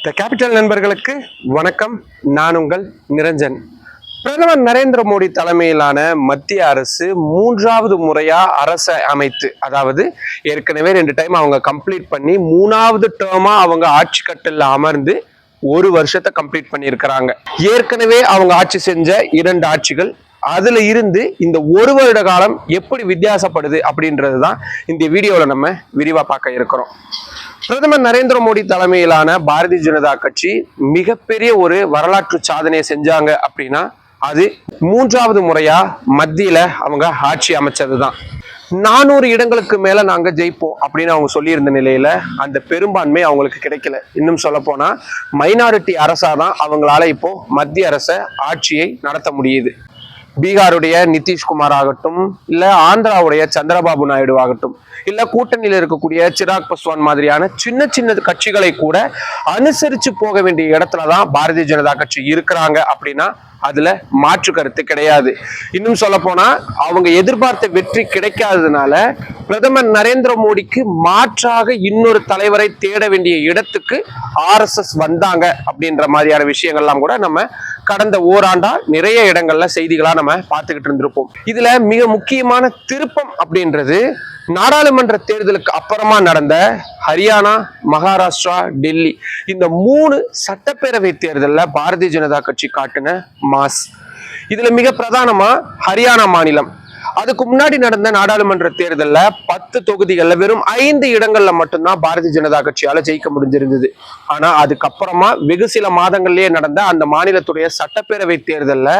The capital நண்பர்களுக்கு வணக்கம். நான் உங்கள் நிரஞ்சன். பிரதமர் நரேந்திர மோடி தலைமையிலான மத்திய அரசு மூன்றாவது முறையா அரசை அமைத்து, அதாவது ஏற்கனவே 2 டைம் அவங்க கம்ப்ளீட் பண்ணி 3வது டேர்மா அவங்க ஆட்சி கட்டில் அமர்ந்து 1 வருஷத்தை கம்ப்ளீட் பண்ணியிருக்கிறாங்க. ஏற்கனவே அவங்க ஆட்சி செஞ்ச 2 ஆட்சிகள், அதுல இருந்து இந்த 1 வருட காலம் எப்படி வித்தியாசப்படுது அப்படின்றதுதான் இந்த வீடியோல நம்ம விரிவா பார்க்க இருக்கிறோம். பிரதமர் நரேந்திர மோடி தலைமையிலான பாரதிய ஜனதா கட்சி மிகப்பெரிய ஒரு வரலாற்று சாதனையை செஞ்சாங்க அப்படின்னா அது 3வது முறையா மத்தியில அவங்க ஆட்சி அமைச்சதுதான். 400 இடங்களுக்கு மேல நாங்க ஜெயிப்போம் அப்படின்னு அவங்க சொல்லியிருந்த நிலையில அந்த பெரும்பான்மை அவங்களுக்கு கிடைக்கல. இன்னும் சொல்ல போனா மைனாரிட்டி அரசாதான் அவங்களால இப்போ மத்திய அரச ஆட்சியை நடத்த முடியுது. பீகாருடைய நிதிஷ்குமார் ஆகட்டும், இல்ல ஆந்திராவுடைய சந்திரபாபு நாயுடு ஆகட்டும், இல்ல கூட்டணியில் இருக்கக்கூடிய சிராக் பஸ்வான் மாதிரியான சின்ன சின்ன கட்சிகளை கூட அனுசரிச்சு போக வேண்டிய இடத்துலதான் பாரதிய ஜனதா கட்சி இருக்கிறாங்க அப்படின்னா அதுல மாற்று கருத்து கிடையாது. இன்னும் சொல்ல போனா அவங்க எதிர்பார்த்த வெற்றி கிடைக்காததுனால பிரதமர் நரேந்திர மோடிக்கு மாற்றாக இன்னொரு தலைவரை தேட வேண்டிய இடத்துக்கு RSS வந்தாங்க அப்படின்ற மாதிரியான விஷயங்கள்லாம் கூட நம்ம கடந்த ஓராண்டா நிறைய இடங்கள்ல செய்திகளா நம்ம பார்த்துக்கிட்டு இருந்திருப்போம். இதுல மிக முக்கியமான திருப்பம் அப்படின்றது நாடாளுமன்ற தேர்தலுக்கு அப்புறமா நடந்த ஹரியானா, மகாராஷ்டிரா, டெல்லி இந்த 3 சட்டப்பேரவை தேர்தல்ல பாரதிய ஜனதா கட்சி காட்டின மாஸ். இதுல மிக பிரதானமா ஹரியானா மாநிலம். அதுக்கு முன்னாடி நடந்த நாடாளுமன்ற தேர்தல்ல 10 தொகுதிகள்ல வெறும் 5 இடங்கள்ல மட்டும்தான் பாரதிய ஜனதா கட்சியால ஜெயிக்க முடிஞ்சிருந்தது. ஆனா அதுக்கப்புறமா வெகு சில மாதங்கள்லயே நடந்த அந்த மாநிலத்துடைய சட்டப்பேரவை தேர்தல்ல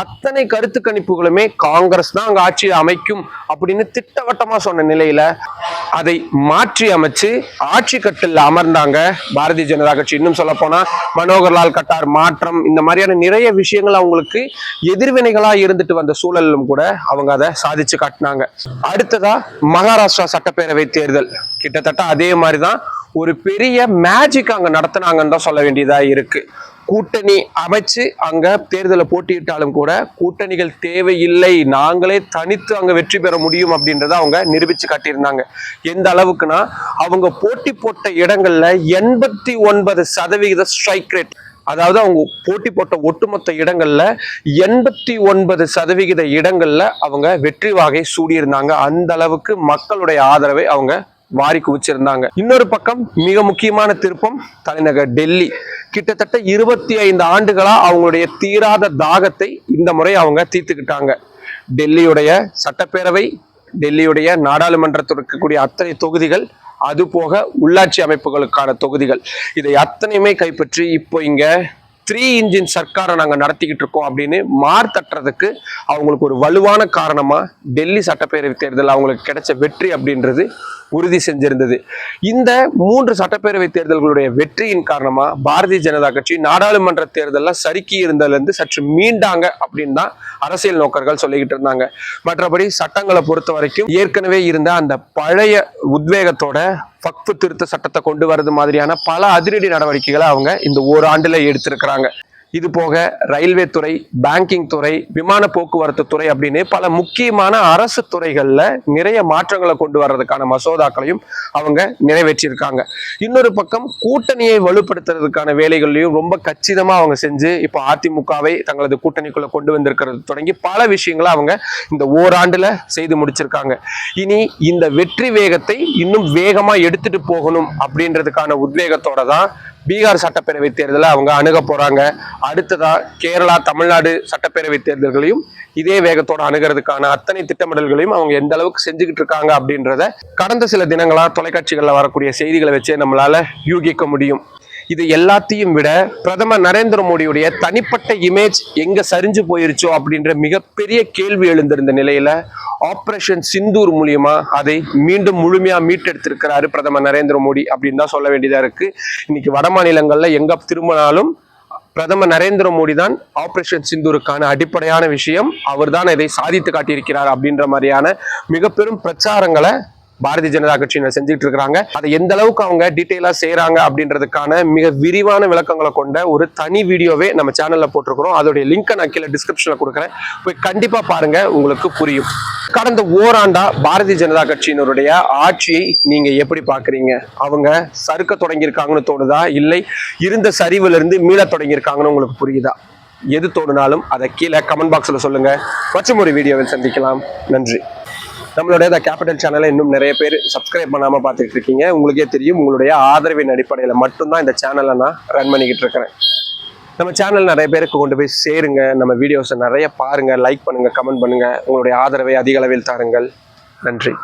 அத்தனை கருத்து கணிப்புகளுமே காங்கிரஸ் தான் அங்க ஆட்சியை அமைக்கும் அப்படின்னு திட்டவட்டமா சொன்ன நிலையில அதை மாற்றி அமைச்சு ஆட்சி கட்டில் அமர்ந்தாங்க பாரதிய ஜனதா கட்சி. இன்னும் சொல்ல போனா மனோகர்லால் கட்டார் மாற்றம், இந்த மாதிரியான நிறைய விஷயங்கள் அவங்களுக்கு எதிர்வினைகளா இருந்துட்டு வந்த சூழலும் கூட அவங்க அதை சாதிச்சு காட்டினாங்க. அடுத்ததா மகாராஷ்டிரா சட்டப்பேரவை தேர்தல் கிட்டத்தட்ட அதே மாதிரிதான் ஒரு பெரிய மேஜிக் அங்க நடத்தினாங்கன்னு தான் சொல்ல வேண்டியதா இருக்கு. கூட்டணி அமைச்சு அங்க தேர்தலை போட்டியிட்டாலும் கூட கூட்டணிகள் தேவையில்லை, நாங்களே தனித்து அங்க வெற்றி பெற முடியும் அப்படின்றத அவங்க நிரூபிச்சு காட்டியிருந்தாங்க. எந்த அளவுக்குன்னா அவங்க போட்டி போட்ட இடங்கள்ல 89% ஸ்ட்ரைக் ரேட், அதாவது அவங்க போட்டி போட்ட ஒட்டுமொத்த இடங்கள்ல 89% இடங்கள்ல அவங்க வெற்றி வாகை சூடியிருந்தாங்க. அந்த அளவுக்கு மக்களுடைய ஆதரவை அவங்க வாரி குவிச்சிருந்தாங்க. இன்னொரு பக்கம் மிக முக்கியமான திருப்பம் தலைநகர் டெல்லி. கிட்டத்தட்ட 25 ஆண்டுகளா அவங்களுடைய தீராத தாகத்தை இந்த முறை அவங்க தீர்த்துக்கிட்டாங்க. டெல்லியுடைய சட்டப்பேரவை, டெல்லியுடைய நாடாளுமன்றத்தில் இருக்கக்கூடிய அத்தனை தொகுதிகள், அது போக உள்ளாட்சி அமைப்புகளுக்கான தொகுதிகள், இதை அத்தனையுமே கைப்பற்றி இப்போ இங்க 3 இன்ஜின் சர்க்காரை நாங்க நடத்திக்கிட்டு இருக்கோம் அப்படின்னு மார்த்தட்டுறதுக்கு அவங்களுக்கு ஒரு வலுவான காரணமா டெல்லி சட்டப்பேரவை தேர்தல் அவங்களுக்கு கிடைச்ச வெற்றி அப்படின்றது உறுதி செஞ்சிருந்தது. இந்த 3 சட்டப்பேரவை தேர்தல்களுடைய வெற்றியின் காரணமா பாரதிய ஜனதா கட்சி நாடாளுமன்ற தேர்தலில் சறுக்கி இருந்ததுல இருந்து சற்று மீண்டாங்க அப்படின்னு தான் அரசியல் நோக்கர்கள் சொல்லிக்கிட்டு இருந்தாங்க. மற்றபடி சட்டங்களை பொறுத்த வரைக்கும் ஏற்கனவே இருந்த அந்த பழைய உத்வேகத்தோட வக்ஃப் திருத்த சட்டத்தை கொண்டு வரது மாதிரியான பல அதிரடி நடவடிக்கைகளை அவங்க இந்த ஓராண்டுல எடுத்திருக்கிறாங்க. இது போக ரயில்வே துறை, பேங்கிங் துறை, விமான போக்குவரத்து துறை அப்படின்னு பல முக்கியமான அரசு துறைகள்ல நிறைய மாற்றங்களை கொண்டு வர்றதுக்கான மசோதாக்களையும் அவங்க நிறைவேற்றியிருக்காங்க. இன்னொரு பக்கம் கூட்டணியை வலுப்படுத்துறதுக்கான வேலைகளையும் ரொம்ப கச்சிதமா அவங்க செஞ்சு இப்போ அதிமுகவை தங்களது கூட்டணிக்குள்ள கொண்டு வந்திருக்கிறது தொடங்கி பல விஷயங்களை அவங்க இந்த ஓராண்டுல செய்து முடிச்சிருக்காங்க. இனி இந்த வெற்றி வேகத்தை இன்னும் வேகமா எடுத்துட்டு போகணும் அப்படின்றதுக்கான உத்வேகத்தோட தான் பீகார் சட்டப்பேரவை தேர்தலை அவங்க அணுக போறாங்க. அடுத்ததா கேரளா, தமிழ்நாடு சட்டப்பேரவை தேர்தல்களையும் இதே வேகத்தோட அணுகிறதுக்கான அத்தனை திட்டமிடல்களையும் அவங்க எந்த அளவுக்கு செஞ்சுக்கிட்டு இருக்காங்க அப்படின்றத கடந்த சில தினங்களா தொலைக்காட்சிகள்ல வரக்கூடிய செய்திகளை வச்சே நம்மளால யூகிக்க முடியும். இது எல்லாத்தையும் விட பிரதமர் நரேந்திர மோடியுடைய தனிப்பட்ட இமேஜ் எங்க சரிஞ்சு போயிருச்சோ அப்படின்ற மிகப்பெரிய கேள்வி எழுந்திருந்த நிலையில ஆபரேஷன் சிந்தூர் மூலியமா அதை மீண்டும் முழுமையா மீட்டெடுத்திருக்கிறாரு பிரதமர் நரேந்திர மோடி அப்படின்னு தான் சொல்ல வேண்டியதா இருக்கு. இன்னைக்கு வட மாநிலங்கள்ல எங்க திரும்பினாலும் பிரதமர் நரேந்திர மோடி தான் ஆபரேஷன் சிந்தூருக்கான அடிப்படையான விஷயம், அவர் தான் இதை சாதித்து காட்டியிருக்கிறார் அப்படின்ற மாதிரியான மிக பெரும் பிரச்சாரங்களை பாரதிய ஜனதா கட்சியினர் செஞ்சுட்டு இருக்காங்க. அதை எந்த அளவுக்கு அவங்க டீட்டெயிலா செய்யறாங்க அப்படின்றதுக்கான மிக விரிவான விளக்கங்களை கொண்ட ஒரு தனி வீடியோவே நம்ம சேனல்ல போட்டிருக்கிறோம். அதோடைய லிங்கை நான் கீழே டிஸ்கிரிப்ஷன்ல கொடுக்குறேன், போய் கண்டிப்பா பாருங்க, உங்களுக்கு புரியும். கடந்த ஓராண்டா பாரதிய ஜனதா கட்சியினருடைய ஆட்சியை நீங்க எப்படி பாக்குறீங்க? அவங்க சறுக்க தொடங்கியிருக்காங்கன்னு தோணுதா, இல்லை இருந்த சரிவுல இருந்து மீள தொடங்கியிருக்காங்கன்னு உங்களுக்கு புரியுதா? எது தோணுனாலும் அதை கீழே கமெண்ட் பாக்ஸ்ல சொல்லுங்க. மற்றும் ஒரு வீடியோவில் சந்திக்கலாம். நன்றி. நம்மளுடைய த கேபிட்டல் சேனலை இன்னும் நிறைய பேர் சப்ஸ்கிரைப் பண்ணாம பார்த்துட்டு இருக்கீங்க. உங்களுக்கே தெரியும், உங்களுடைய ஆதரவின் அடிப்படையில் மட்டும்தான் இந்த சேனலை நான் ரன் பண்ணிக்கிட்டு இருக்கிறேன். நம்ம சேனல் நிறைய பேருக்கு கொண்டு போய் சேருங்க. நம்ம வீடியோஸை நிறைய பாருங்க, லைக் பண்ணுங்க, கமெண்ட் பண்ணுங்க. உங்களுடைய ஆதரவை அதிக அளவில் தாருங்கள். நன்றி.